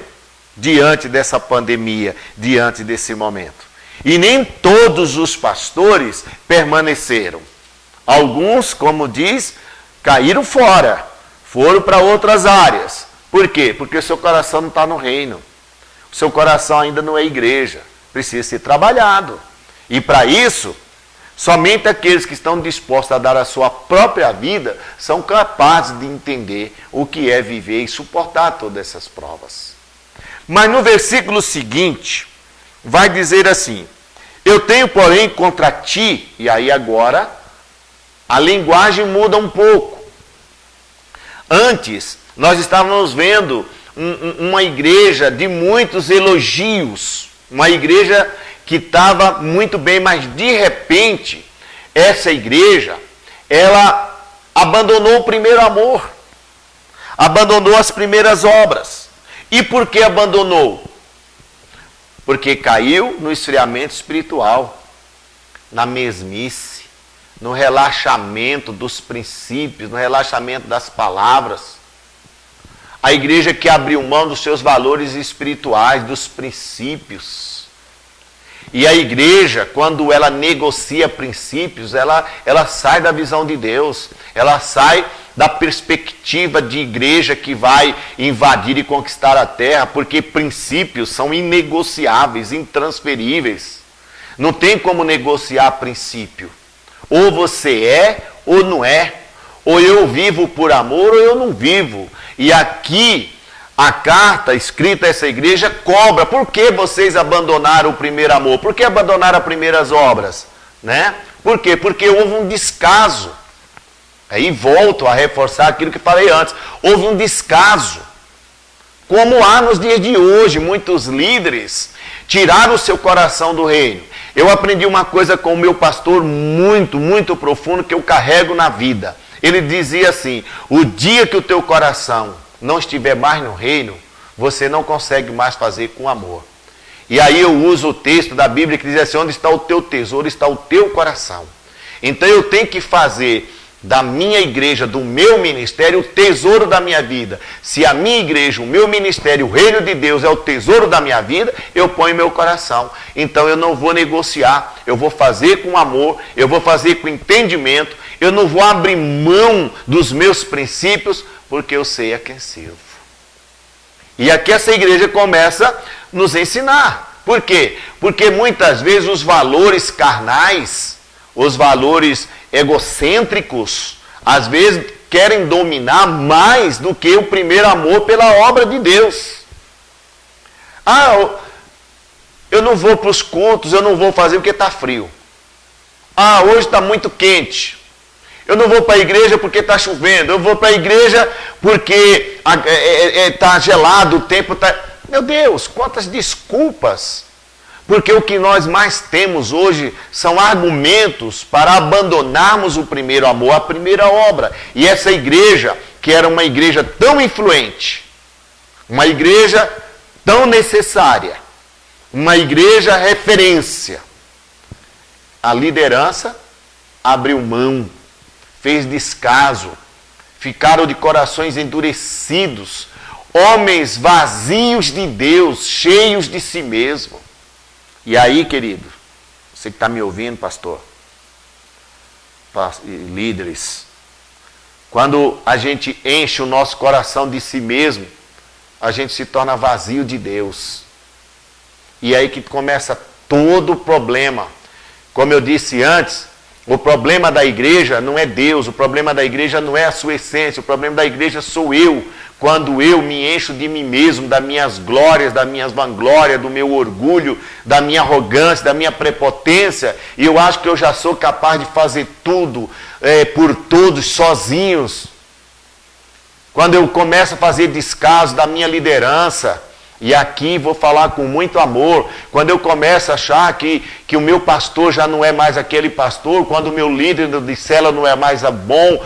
[SPEAKER 1] diante dessa pandemia, diante desse momento. E nem todos os pastores permaneceram. Alguns, como diz, caíram fora, foram para outras áreas. Por quê? Porque o seu coração não está no reino. O seu coração ainda não é igreja. Precisa ser trabalhado. E para isso, somente aqueles que estão dispostos a dar a sua própria vida são capazes de entender o que é viver e suportar todas essas provas. Mas no versículo seguinte, vai dizer assim: eu tenho, porém, contra ti, e aí agora a linguagem muda um pouco. Antes, nós estávamos vendo uma igreja de muitos elogios, uma igreja que estava muito bem, mas de repente, essa igreja, ela abandonou o primeiro amor, abandonou as primeiras obras. E por que abandonou? Porque caiu no esfriamento espiritual, na mesmice, no relaxamento dos princípios, no relaxamento das palavras. A igreja que abriu mão dos seus valores espirituais, dos princípios. E a igreja, quando ela negocia princípios, ela sai da visão de Deus, ela sai da perspectiva de igreja que vai invadir e conquistar a terra, porque princípios são inegociáveis, intransferíveis. Não tem como negociar princípio. Ou você é ou não é. Ou eu vivo por amor ou eu não vivo. E aqui a carta escrita a essa igreja cobra. Por que vocês abandonaram o primeiro amor? Por que abandonaram as primeiras obras? Né? Por quê? Porque houve um descaso. Aí volto a reforçar aquilo que falei antes. Houve um descaso. Como há nos dias de hoje, muitos líderes tiraram o seu coração do reino. Eu aprendi uma coisa com o meu pastor muito, muito profundo que eu carrego na vida. Ele dizia assim: o dia que o teu coração não estiver mais no reino, você não consegue mais fazer com amor. E aí eu uso o texto da Bíblia que diz assim: onde está o teu tesouro, está o teu coração. Então eu tenho que fazer da minha igreja, do meu ministério, o tesouro da minha vida. Se a minha igreja, o meu ministério, o reino de Deus é o tesouro da minha vida, eu ponho meu coração. Então eu não vou negociar, eu vou fazer com amor, eu vou fazer com entendimento, eu não vou abrir mão dos meus princípios, porque eu sei a quem sirvo. E aqui essa igreja começa a nos ensinar. Por quê? Porque muitas vezes os valores carnais, os valores egocêntricos, às vezes querem dominar mais do que o primeiro amor pela obra de Deus. Ah, eu não vou para os cultos, eu não vou fazer porque está frio. Ah, hoje está muito quente. Eu não vou para a igreja porque está chovendo. Eu vou para a igreja porque está gelado, o tempo está... Meu Deus, quantas desculpas! Porque o que nós mais temos hoje são argumentos para abandonarmos o primeiro amor, a primeira obra. E essa igreja, que era uma igreja tão influente, uma igreja tão necessária, uma igreja referência, a liderança abriu mão, fez descaso, ficaram de corações endurecidos, homens vazios de Deus, cheios de si mesmo. E aí, querido, você que está me ouvindo, pastor, líderes, quando a gente enche o nosso coração de si mesmo, a gente se torna vazio de Deus. E aí que começa todo o problema. Como eu disse antes, o problema da igreja não é Deus, o problema da igreja não é a sua essência, o problema da igreja sou eu. Quando eu me encho de mim mesmo, das minhas glórias, das minhas vanglórias, do meu orgulho, da minha arrogância, da minha prepotência, e eu acho que eu já sou capaz de fazer tudo por todos sozinhos. Quando eu começo a fazer descaso da minha liderança, e aqui vou falar com muito amor, quando eu começo a achar que o meu pastor já não é mais aquele pastor, quando o meu líder de célula não é mais bom,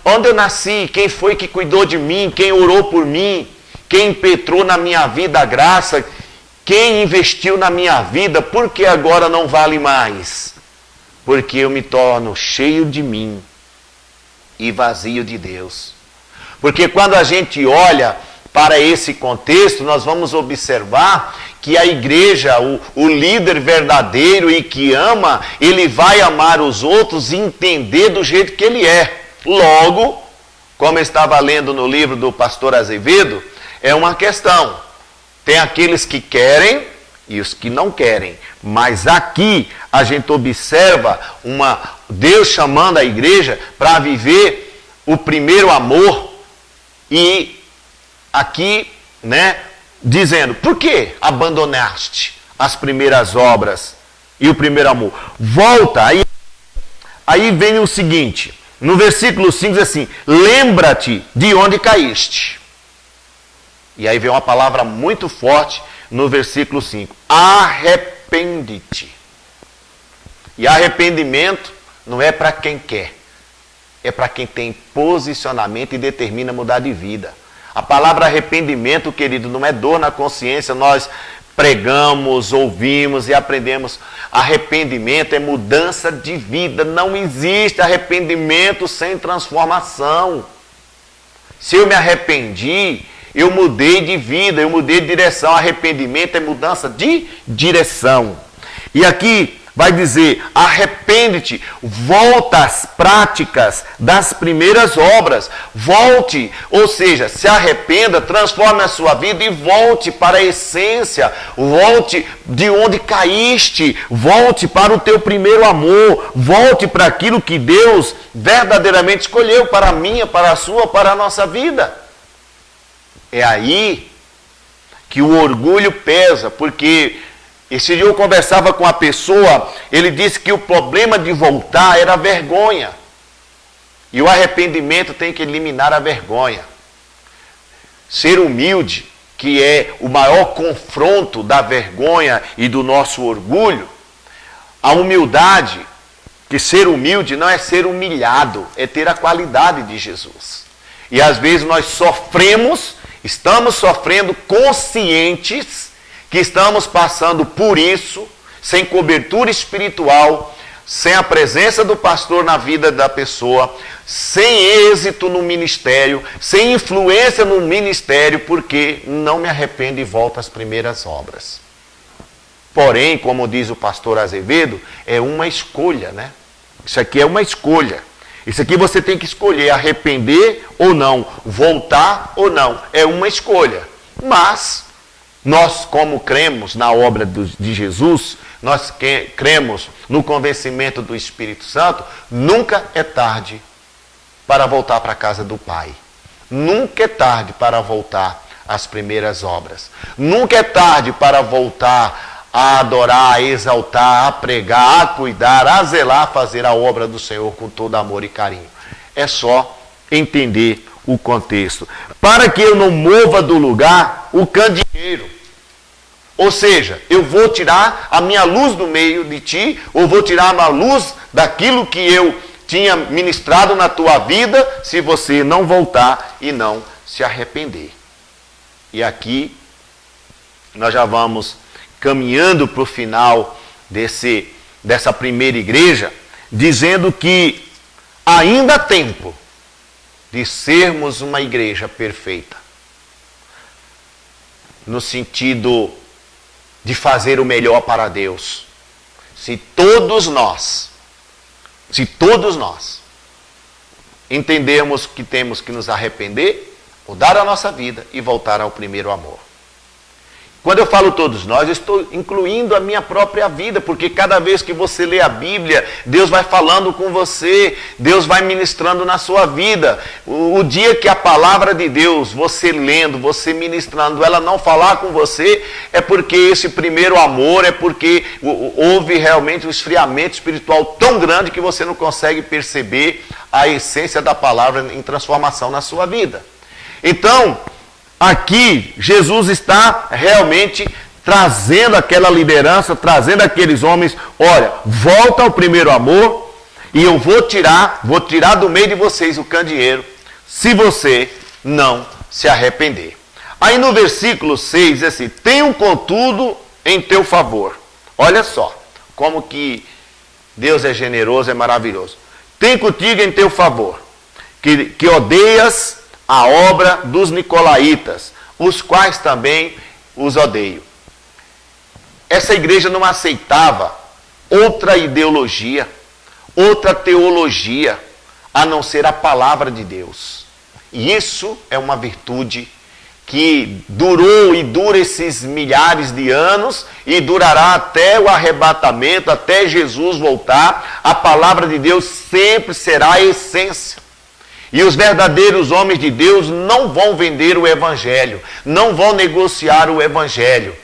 [SPEAKER 1] onde eu nasci, quem foi que cuidou de mim, quem orou por mim, quem impetrou na minha vida a graça, quem investiu na minha vida, por que agora não vale mais? Porque eu me torno cheio de mim e vazio de Deus. Porque quando a gente olha para esse contexto, nós vamos observar que a igreja, o líder verdadeiro e que ama, ele vai amar os outros e entender do jeito que ele é. Logo, como eu estava lendo no livro do pastor Azevedo, é uma questão. Tem aqueles que querem e os que não querem. Mas aqui a gente observa Deus chamando a igreja para viver o primeiro amor. E aqui, dizendo, por que abandonaste as primeiras obras e o primeiro amor? Volta, aí vem o seguinte, no versículo 5 diz assim, lembra-te de onde caíste. E aí vem uma palavra muito forte no versículo 5, arrepende-te. E arrependimento não é para quem quer, é para quem tem posicionamento e determina mudar de vida. A palavra arrependimento, querido, não é dor na consciência, nós pregamos, ouvimos e aprendemos. Arrependimento é mudança de vida, não existe arrependimento sem transformação. Se eu me arrependi, eu mudei de vida, eu mudei de direção. Arrependimento é mudança de direção. E aqui vai dizer: arrepende-te, volta às práticas das primeiras obras, volte, ou seja, se arrependa, transforme a sua vida e volte para a essência, volte de onde caíste, volte para o teu primeiro amor, volte para aquilo que Deus verdadeiramente escolheu para a minha, para a sua, para a nossa vida. É aí que o orgulho pesa, porque esse dia eu conversava com a pessoa, ele disse que o problema de voltar era a vergonha. E o arrependimento tem que eliminar a vergonha. Ser humilde, que é o maior confronto da vergonha e do nosso orgulho, a humildade, que ser humilde não é ser humilhado, é ter a qualidade de Jesus. E às vezes nós estamos sofrendo conscientes que estamos passando por isso, sem cobertura espiritual, sem a presença do pastor na vida da pessoa, sem êxito no ministério, sem influência no ministério, porque não me arrependo e volto às primeiras obras. Porém, como diz o pastor Azevedo, é uma escolha, né? Isso aqui é uma escolha. Isso aqui você tem que escolher, arrepender ou não, voltar ou não. É uma escolha. Mas nós, como cremos na obra de Jesus, nós cremos no convencimento do Espírito Santo, nunca é tarde para voltar para a casa do Pai. Nunca é tarde para voltar às primeiras obras. Nunca é tarde para voltar a adorar, a exaltar, a pregar, a cuidar, a zelar, a fazer a obra do Senhor com todo amor e carinho. É só entender o contexto. Para que eu não mova do lugar o candeeiro. Ou seja, eu vou tirar a minha luz do meio de ti, ou vou tirar a luz daquilo que eu tinha ministrado na tua vida, se você não voltar e não se arrepender. E aqui nós já vamos caminhando para o final dessa primeira igreja, dizendo que ainda há tempo de sermos uma igreja perfeita. No sentido de fazer o melhor para Deus. Se todos nós entendermos que temos que nos arrepender, mudar a nossa vida e voltar ao primeiro amor. Quando eu falo todos nós, eu estou incluindo a minha própria vida, porque cada vez que você lê a Bíblia, Deus vai falando com você, Deus vai ministrando na sua vida. O dia que a palavra de Deus, você lendo, você ministrando, ela não falar com você, é porque esse primeiro amor, é porque houve realmente um esfriamento espiritual tão grande que você não consegue perceber a essência da palavra em transformação na sua vida. Então, aqui, Jesus está realmente trazendo aquela liderança, trazendo aqueles homens, olha, volta ao primeiro amor e eu vou tirar do meio de vocês o candeeiro, se você não se arrepender. Aí no versículo 6 diz assim: tenham contudo em teu favor. Olha só, como que Deus é generoso, é maravilhoso. Tem contigo em teu favor, que odeias a obra dos nicolaítas, os quais também os odeio. Essa igreja não aceitava outra ideologia, outra teologia, a não ser a palavra de Deus. E isso é uma virtude que durou e dura esses milhares de anos e durará até o arrebatamento, até Jesus voltar. A palavra de Deus sempre será a essência. E os verdadeiros homens de Deus não vão vender o Evangelho, não vão negociar o Evangelho,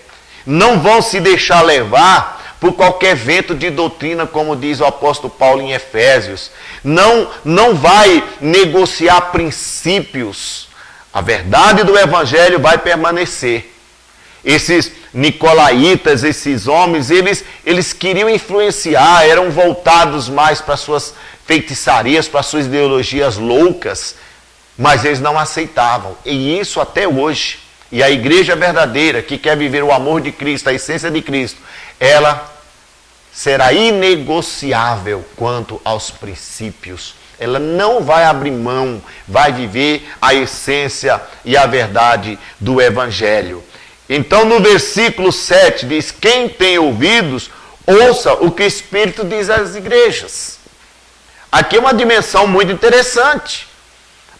[SPEAKER 1] não vão se deixar levar por qualquer vento de doutrina, como diz o apóstolo Paulo em Efésios. Não vai negociar princípios. A verdade do Evangelho vai permanecer. Esses nicolaítas, esses homens, eles queriam influenciar, eram voltados mais para suas feitiçarias, para suas ideologias loucas, mas eles não aceitavam. E isso até hoje. E a igreja verdadeira, que quer viver o amor de Cristo, a essência de Cristo, ela será inegociável quanto aos princípios. Ela não vai abrir mão, vai viver a essência e a verdade do Evangelho. Então no versículo 7 diz: quem tem ouvidos, Ouça o que o Espírito diz às igrejas. Aqui é uma dimensão muito interessante.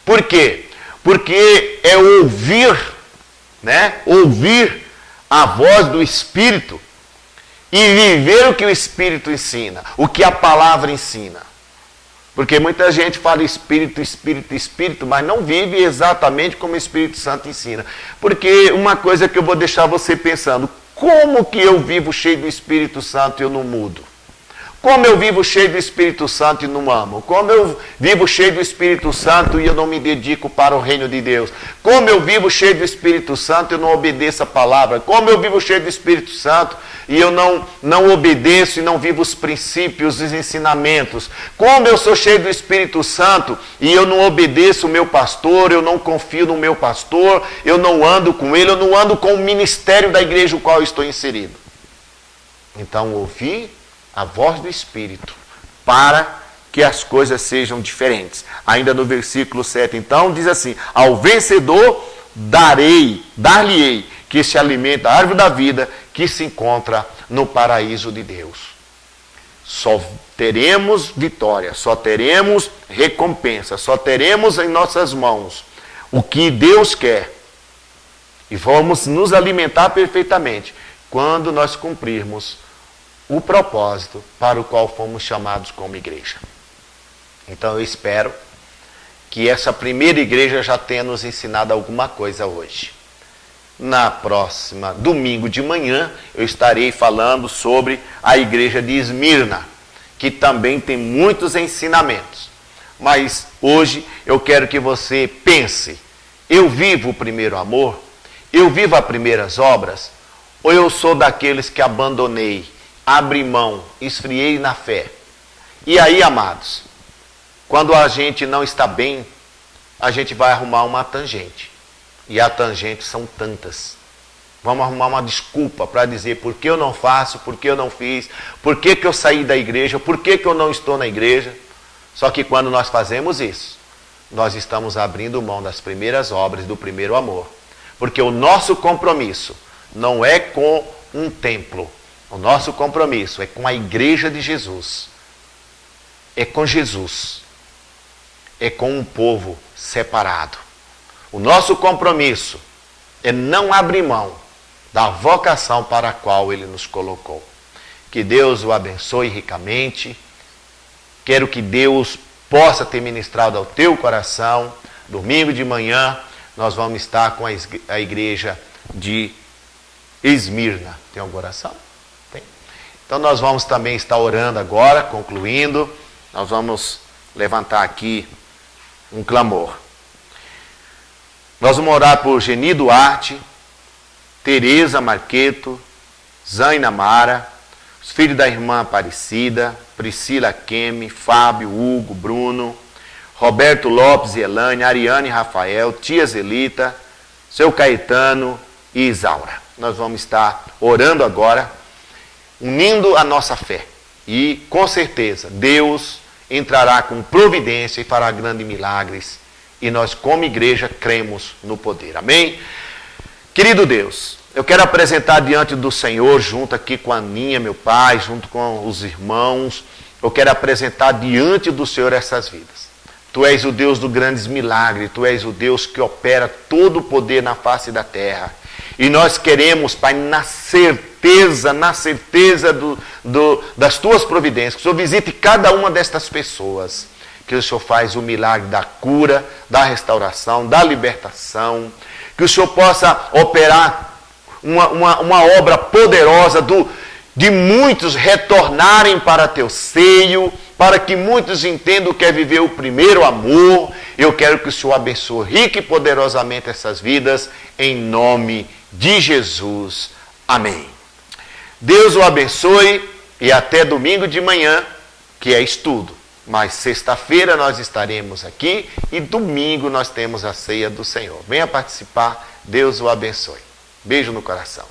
[SPEAKER 1] Por quê? Porque é ouvir, né? Ouvir a voz do Espírito e viver o que o Espírito ensina, o que a palavra ensina. Porque muita gente fala Espírito, Espírito, Espírito, mas não vive exatamente como o Espírito Santo ensina. Porque uma coisa que eu vou deixar você pensando, como que eu vivo cheio do Espírito Santo e eu não mudo? Como eu vivo cheio do Espírito Santo e não amo? Como eu vivo cheio do Espírito Santo e eu não me dedico para o reino de Deus? Como eu vivo cheio do Espírito Santo e eu não obedeço a palavra? Como eu vivo cheio do Espírito Santo e eu não obedeço e não vivo os princípios, os ensinamentos? Como eu sou cheio do Espírito Santo e eu não obedeço o meu pastor, eu não confio no meu pastor, eu não ando com ele, eu não ando com o ministério da igreja no qual eu estou inserido? Então, ouvi a voz do Espírito, para que as coisas sejam diferentes. Ainda no versículo 7, então, diz assim: ao vencedor dar-lhe-ei, que se alimenta da árvore da vida, que se encontra no paraíso de Deus. Só teremos vitória, só teremos recompensa, só teremos em nossas mãos o que Deus quer. E vamos nos alimentar perfeitamente quando nós cumprirmos o propósito para o qual fomos chamados como igreja. Então eu espero que essa primeira igreja já tenha nos ensinado alguma coisa hoje. Na próxima domingo de manhã eu estarei falando sobre a igreja de Esmirna, que também tem muitos ensinamentos. Mas hoje eu quero que você pense: eu vivo o primeiro amor? Eu vivo as primeiras obras? Ou eu sou daqueles que abandonei, abri mão, esfriei na fé? E aí, amados, quando a gente não está bem, a gente vai arrumar uma tangente. E as tangentes são tantas. Vamos arrumar uma desculpa para dizer por que eu não faço, por que eu não fiz, por que eu saí da igreja, por que eu não estou na igreja. Só que quando nós fazemos isso, nós estamos abrindo mão das primeiras obras, do primeiro amor. Porque o nosso compromisso não é com um templo. O nosso compromisso é com a igreja de Jesus. É com Jesus. É com um povo separado. O nosso compromisso é não abrir mão da vocação para a qual Ele nos colocou. Que Deus o abençoe ricamente. Quero que Deus possa ter ministrado ao teu coração. Domingo de manhã nós vamos estar com a igreja de Esmirna. Tem alguma oração? Tem. Então nós vamos também estar orando agora, concluindo. Nós vamos levantar aqui um clamor. Nós vamos orar por Geni Duarte, Tereza Marqueto, Zaina Mara, os filhos da irmã Aparecida, Priscila Kemi, Fábio, Hugo, Bruno, Roberto Lopes e Elane, Ariane e Rafael, tia Zelita, seu Caetano e Isaura. Nós vamos estar orando agora, unindo a nossa fé. E, com certeza, Deus entrará com providência e fará grandes milagres. E nós, como igreja, cremos no poder. Amém? Querido Deus, eu quero apresentar diante do Senhor, junto aqui com a Aninha, meu pai, junto com os irmãos, eu quero apresentar diante do Senhor essas vidas. Tu és o Deus dos grandes milagres, Tu és o Deus que opera todo o poder na face da terra. E nós queremos, Pai, na certeza das Tuas providências, que o Senhor visite cada uma destas pessoas, que o Senhor faz o milagre da cura, da restauração, da libertação, que o Senhor possa operar uma obra poderosa de muitos retornarem para Teu seio, para que muitos entendam o que é viver o primeiro amor. Eu quero que o Senhor abençoe rica e poderosamente essas vidas, em nome de Jesus. Amém. Deus o abençoe e até domingo de manhã, que é estudo. Mas sexta-feira nós estaremos aqui e domingo nós temos a ceia do Senhor. Venha participar, Deus o abençoe. Beijo no coração.